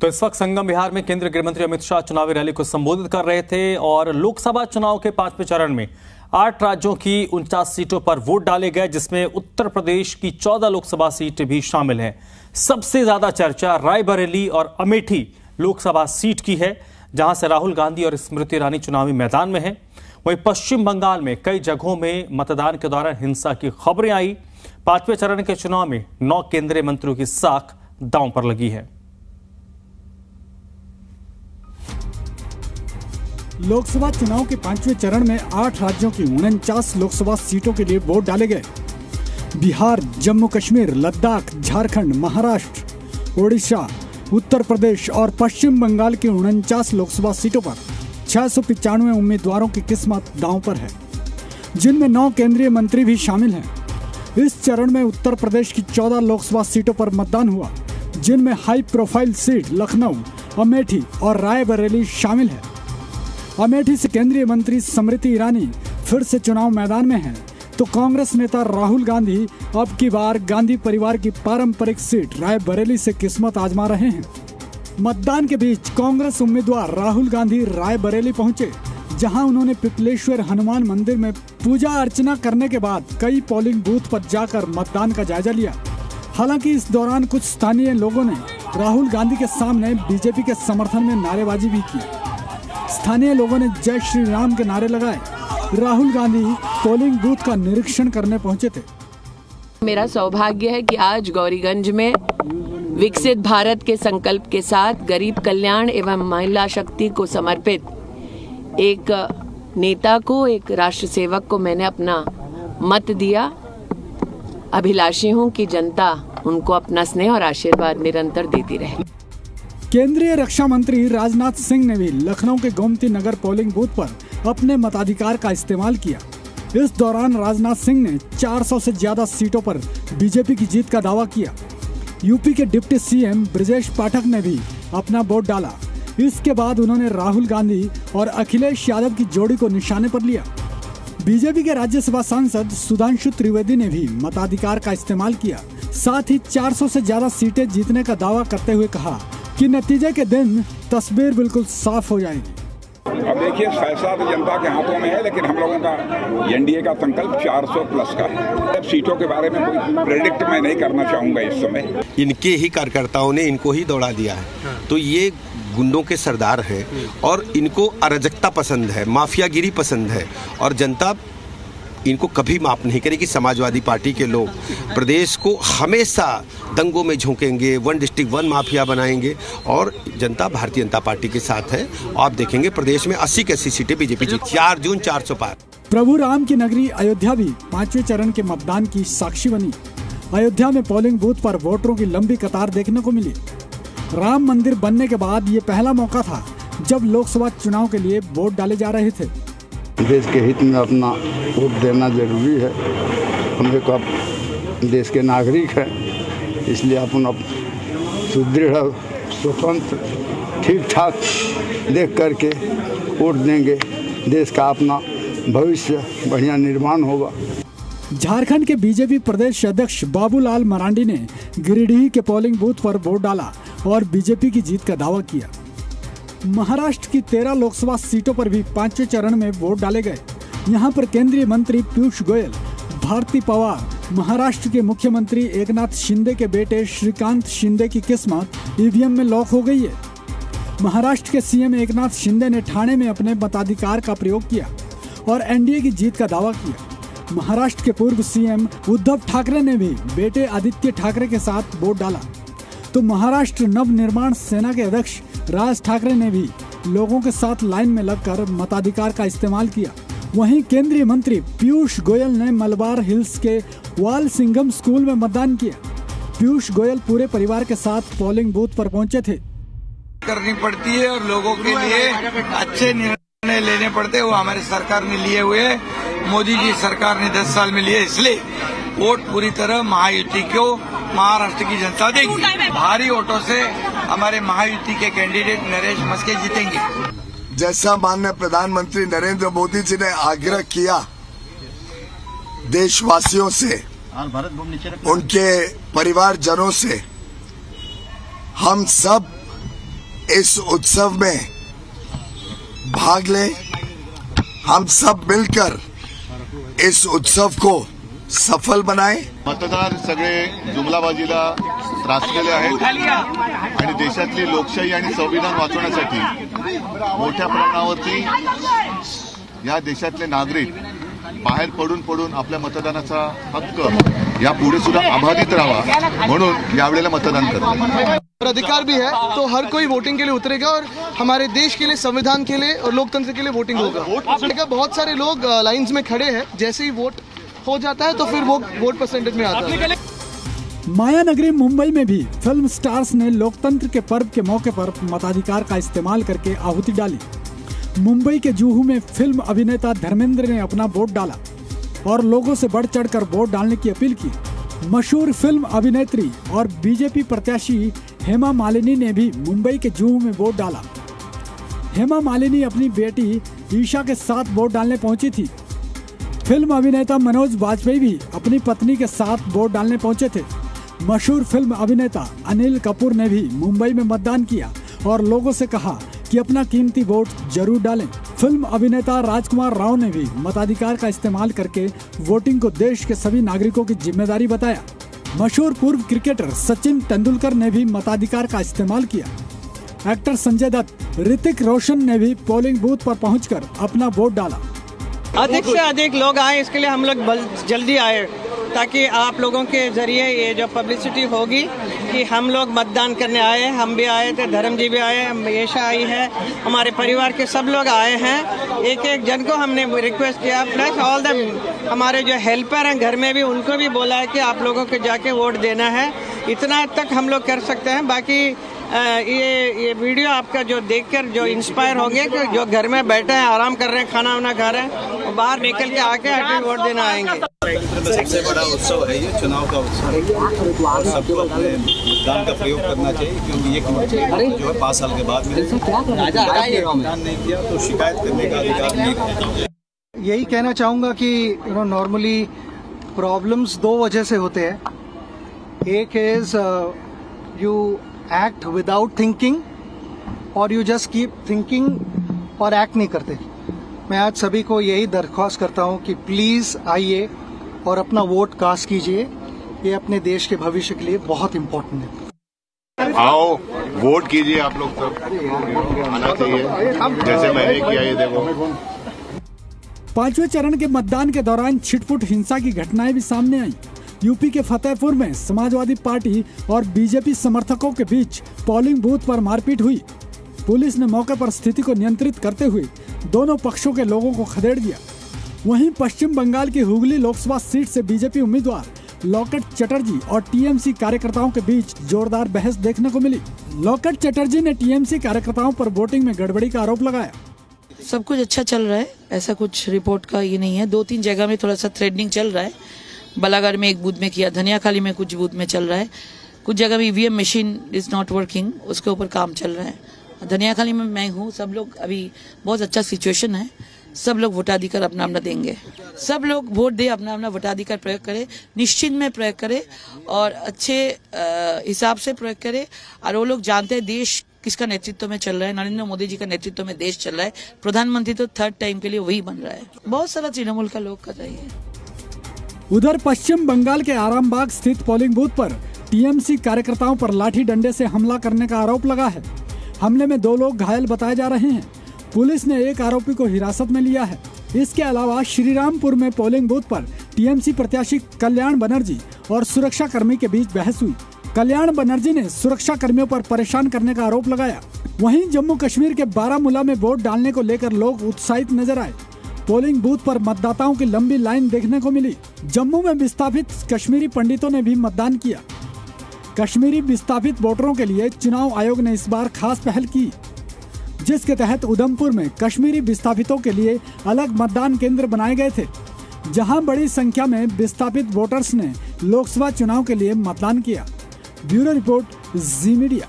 तो इस वक्त संगम विहार में केंद्रीय गृह मंत्री अमित शाह चुनावी रैली को संबोधित कर रहे थे और लोकसभा चुनाव के 5वें चरण में 8 राज्यों की 49 सीटों पर वोट डाले गए, जिसमें उत्तर प्रदेश की 14 लोकसभा सीटें भी शामिल हैं। सबसे ज्यादा चर्चा रायबरेली और अमेठी लोकसभा सीट की है, जहां से राहुल गांधी और स्मृति ईरानी चुनावी मैदान में हैं। वहीं पश्चिम बंगाल में कई जगहों में मतदान के दौरान हिंसा की खबरें आई। 5वें चरण के चुनाव में 9 केंद्रीय मंत्रियों की साख दांव पर लगी है। लोकसभा चुनाव के 5वें चरण में 8 राज्यों की 49 लोकसभा सीटों के लिए वोट डाले गए। बिहार, जम्मू कश्मीर, लद्दाख, झारखंड, महाराष्ट्र, ओडिशा, उत्तर प्रदेश और पश्चिम बंगाल की 49 लोकसभा सीटों पर 695 उम्मीदवारों की किस्मत दांव पर है, जिनमें 9 केंद्रीय मंत्री भी शामिल हैं। इस चरण में उत्तर प्रदेश की 14 लोकसभा सीटों पर मतदान हुआ, जिनमें high profile seat Lucknow, Amethi और रायबरेली शामिल है। अमेठी से केंद्रीय मंत्री स्मृति ईरानी फिर से चुनाव मैदान में हैं, तो कांग्रेस नेता राहुल गांधी अब की बार गांधी परिवार की पारंपरिक सीट रायबरेली से किस्मत आजमा रहे हैं। मतदान के बीच कांग्रेस उम्मीदवार राहुल गांधी रायबरेली पहुंचे, जहां उन्होंने पिपलेश्वर हनुमान मंदिर में पूजा अर्चना करने के बाद कई पोलिंग बूथ पर जाकर मतदान का जायजा लिया। हालांकि इस दौरान कुछ स्थानीय लोगों ने राहुल गांधी के सामने बीजेपी के समर्थन में नारेबाजी भी की। स्थानीय लोगों ने जय श्री राम के नारे लगाए। राहुल गांधी पोलिंग बूथ का निरीक्षण करने पहुंचे थे। मेरा सौभाग्य है कि आज गौरीगंज में विकसित भारत के संकल्प के साथ गरीब कल्याण एवं महिला शक्ति को समर्पित एक नेता को, एक राष्ट्र सेवक को मैंने अपना मत दिया। अभिलाषी हूं कि जनता उनको अपना स्नेह और आशीर्वाद निरंतर देती रहे। केंद्रीय रक्षा मंत्री राजनाथ सिंह ने भी लखनऊ के गोमती नगर पोलिंग बूथ पर अपने मताधिकार का इस्तेमाल किया। इस दौरान राजनाथ सिंह ने 400 से ज्यादा सीटों पर बीजेपी की जीत का दावा किया। यूपी के डिप्टी सीएम ब्रजेश पाठक ने भी अपना वोट डाला। इसके बाद उन्होंने राहुल गांधी और अखिलेश यादव की जोड़ी को निशाने पर लिया। बीजेपी के राज्यसभा सांसद सुधांशु त्रिवेदी ने भी मताधिकार का इस्तेमाल किया। साथ ही 400 से ज्यादा सीटें जीतने का दावा करते हुए कहा कि नतीजे के दिन तस्वीर बिल्कुल साफ हो जाएगी। अब देखिए, फैसला तो जनता के हाथों में है, लेकिन हम लोगों का एनडीए का संकल्प 400 प्लस का है। सीटों के बारे में कोई प्रेडिक्ट मैं नहीं करना चाहूंगा इस समय। इनके ही कार्यकर्ताओं ने इनको ही दौड़ा दिया है, तो ये गुंडों के सरदार हैं और इनको अराजकता पसंद है, माफियागिरी पसंद है और जनता इनको कभी माफ नहीं करेगी। समाजवादी पार्टी के लोग प्रदेश को हमेशा दंगों में झोंकेंगे, 1 डिस्ट्रिक्ट 1 माफिया बनाएंगे और जनता भारतीय जनता पार्टी के साथ है। आप देखेंगे प्रदेश में 80 की 80 सीटें बीजेपी जीत। 4 जून 400 पार। प्रभु राम की नगरी अयोध्या भी 5वें चरण के मतदान की साक्षी बनी। अयोध्या में पोलिंग बूथ पर वोटरों की लंबी कतार देखने को मिली। राम मंदिर बनने के बाद ये पहला मौका था जब लोकसभा चुनाव के लिए वोट डाले जा रहे थे। देश के हित में अपना वोट देना जरूरी है। हम एक देश के नागरिक हैं, इसलिए अपन सुदृढ़, स्वतंत्र, ठीक ठाक देख करके वोट देंगे। देश का अपना भविष्य बढ़िया निर्माण होगा। झारखंड के बीजेपी प्रदेश अध्यक्ष बाबूलाल मरांडी ने गिरिडीह के पोलिंग बूथ पर वोट डाला और बीजेपी की जीत का दावा किया। महाराष्ट्र की 13 लोकसभा सीटों पर भी 5वें चरण में वोट डाले गए। यहां पर केंद्रीय मंत्री पीयूष गोयल, भारती पवार, महाराष्ट्र के मुख्यमंत्री एकनाथ शिंदे के बेटे श्रीकांत शिंदे की किस्मत ईवीएम में लॉक हो गई है। महाराष्ट्र के सीएम एकनाथ शिंदे ने ठाणे में अपने मताधिकार का प्रयोग किया और एनडीए की जीत का दावा किया। महाराष्ट्र के पूर्व सीएम उद्धव ठाकरे ने भी बेटे आदित्य ठाकरे के साथ वोट डाला, तो महाराष्ट्र नवनिर्माण सेना के अध्यक्ष राज ठाकरे ने भी लोगों के साथ लाइन में लगकर मताधिकार का इस्तेमाल किया। वहीं केंद्रीय मंत्री पीयूष गोयल ने मलबार हिल्स के वाल सिंघम स्कूल में मतदान किया। पीयूष गोयल पूरे परिवार के साथ पोलिंग बूथ पर पहुंचे थे। करनी पड़ती है और लोगों के लिए अच्छे निर्णय लेने पड़ते हैं, वो हमारी सरकार ने लिए हुए। मोदी जी सरकार ने 10 साल में लिए, इसलिए वोट पूरी तरह महायुति को महाराष्ट्र की जनता देगी। भारी वोटों से हमारे महायुति के कैंडिडेट नरेश मस्के जीतेंगे। जैसा माननीय प्रधानमंत्री नरेंद्र मोदी जी ने आग्रह किया देशवासियों से, उनके परिवारजनों से, हम सब इस उत्सव में भाग लें। हम सब मिलकर इस उत्सव को सफल बनाएं। मतदार सगळे जुमलाबाजीला त्रासलेले आहेत आणि देशातली लोकशाही आणि संविधान वाचवण्यासाठी मोठ्या प्रमाणावरती या देशातले नागरिक बाहेर पडून आपल्या मतदानाचा हक्क या पुढे सुद्धा अबाधित राहावा म्हणून यावेळेला मतदान करतात। और अधिकार भी है तो हर कोई वोटिंग के लिए उतरेगा और हमारे देश के लिए, संविधान के लिए और लोकतंत्र के लिए वोटिंग होगा। बहुत सारे लोग लाइंस में खड़े हैं, जैसे ही वोट हो जाता है तो फिर वो वोट परसेंटेज में आता है। माया नगरी मुंबई में भी फिल्म स्टार्स ने लोकतंत्र के पर्व के मौके पर मताधिकार का इस्तेमाल करके आहुति डाली। मुंबई के जुहू में फिल्म अभिनेता धर्मेंद्र ने अपना वोट डाला और लोगों से बढ़ चढ़कर वोट डालने की अपील की। मशहूर फिल्म अभिनेत्री और बीजेपी प्रत्याशी हेमा मालिनी ने भी मुंबई के जुहू में वोट डाला। हेमा मालिनी अपनी बेटी ईशा के साथ वोट डालने पहुंची थी। फिल्म अभिनेता मनोज वाजपेयी भी अपनी पत्नी के साथ वोट डालने पहुंचे थे। मशहूर फिल्म अभिनेता अनिल कपूर ने भी मुंबई में मतदान किया और लोगों से कहा कि अपना कीमती वोट जरूर डालें। फिल्म अभिनेता राजकुमार राव ने भी मताधिकार का इस्तेमाल करके वोटिंग को देश के सभी नागरिकों की जिम्मेदारी बताया। मशहूर पूर्व क्रिकेटर सचिन तेंदुलकर ने भी मताधिकार का इस्तेमाल किया। एक्टर संजय दत्त, ऋतिक रोशन ने भी पोलिंग बूथ पर पहुंचकर अपना वोट डाला। अधिक से अधिक लोग आए, इसके लिए हम लोग जल्दी आए ताकि आप लोगों के जरिए ये जो पब्लिसिटी होगी कि हम लोग मतदान करने आए। हम भी आए थे, धर्म जी भी आए, यशा आई है, हमारे परिवार के सब लोग आए हैं। एक एक जन को हमने रिक्वेस्ट किया, प्लस ऑल द हमारे जो हेल्पर हैं घर में भी, उनको भी बोला है कि आप लोगों को जाके वोट देना है। इतना तक हम लोग कर सकते हैं। बाकी ये वीडियो आपका जो देखकर जो इंस्पायर होंगे कि जो घर में बैठे हैं, आराम कर रहे हैं, खाना वाना खा रहे हैं, वो बाहर निकल के आके वोट देना आएंगे। सबसे बड़ा उत्सव है ये, चुनाव का उत्सव, और सबको अपने मतदान का प्रयोग करना चाहिए क्योंकि ये जो है 5 साल के बाद मतदान नहीं किया तो शिकायत करने का अधिकार नहीं है। यही कहना चाहूँगा कि नॉर्मली प्रॉब्लम्स 2 वजह से होते हैं। एक is you act without thinking और यू जस्ट कीप थिंकिंग और एक्ट नहीं करते। मैं आज सभी को यही दरख्वास्त करता हूं कि प्लीज आइए और अपना वोट कास्ट कीजिए। ये अपने देश के भविष्य के लिए बहुत इम्पोर्टेंट है। आओ वोट कीजिए, आप लोग सब आना चाहिए जैसे मैंने किया। ये देखो 5वें चरण के मतदान के दौरान छिटपुट हिंसा की घटनाएं भी सामने आई। यूपी के फतेहपुर में समाजवादी पार्टी और बीजेपी समर्थकों के बीच पोलिंग बूथ पर मारपीट हुई। पुलिस ने मौके पर स्थिति को नियंत्रित करते हुए दोनों पक्षों के लोगों को खदेड़ दिया। वहीं पश्चिम बंगाल की हुगली लोकसभा सीट से बीजेपी उम्मीदवार लॉकेट चटर्जी और टीएमसी कार्यकर्ताओं के बीच जोरदार बहस देखने को मिली। लॉकेट चटर्जी ने टीएमसी कार्यकर्ताओं पर वोटिंग में गड़बड़ी का आरोप लगाया। सब कुछ अच्छा चल रहा है, ऐसा कुछ रिपोर्ट का ये नहीं है। 2-3 जगह में थोड़ा सा थ्रेडनिंग चल रहा है। बलागढ़ में एक बूथ में किया, धनियाखाली में कुछ बूथ में चल रहा है, कुछ जगह भी EVM machine is not working, उसके ऊपर काम चल रहा है। धनियाखाली में मैं हूँ, सब लोग अभी बहुत अच्छा सिचुएशन है, सब लोग वोटाधिकार अपना अपना देंगे। सब लोग वोट दे, अपना अपना वोटाधिकार प्रयोग करे, निश्चित में प्रयोग करे और अच्छे हिसाब से प्रयोग करे। और वो लोग जानते हैं देश किसका नेतृत्व में चल रहा है। नरेंद्र मोदी जी का नेतृत्व में देश चल रहा है। प्रधानमंत्री तो 3rd टाइम के लिए वही बन रहा है। बहुत सारा तृणमूल का लोग कर रही है। उधर पश्चिम बंगाल के आरामबाग स्थित पोलिंग बूथ पर टीएमसी कार्यकर्ताओं पर लाठी डंडे से हमला करने का आरोप लगा है। हमले में 2 लोग घायल बताए जा रहे हैं। पुलिस ने एक आरोपी को हिरासत में लिया है। इसके अलावा श्रीरामपुर में पोलिंग बूथ पर टीएमसी प्रत्याशी कल्याण बनर्जी और सुरक्षा कर्मी के बीच बहस हुई। कल्याण बनर्जी ने सुरक्षा कर्मियों पर परेशान करने का आरोप लगाया। वहीं जम्मू कश्मीर के बारामूला में वोट डालने को लेकर लोग उत्साहित नजर आए। पोलिंग बूथ पर मतदाताओं की लंबी लाइन देखने को मिली। जम्मू में विस्थापित कश्मीरी पंडितों ने भी मतदान किया। कश्मीरी विस्थापित वोटरों के लिए चुनाव आयोग ने इस बार खास पहल की, जिसके तहत उधमपुर में कश्मीरी विस्थापितों के लिए अलग मतदान केंद्र बनाए गए थे, जहां बड़ी संख्या में विस्थापित वोटर्स ने लोकसभा चुनाव के लिए मतदान किया। ब्यूरो रिपोर्ट, जी मीडिया।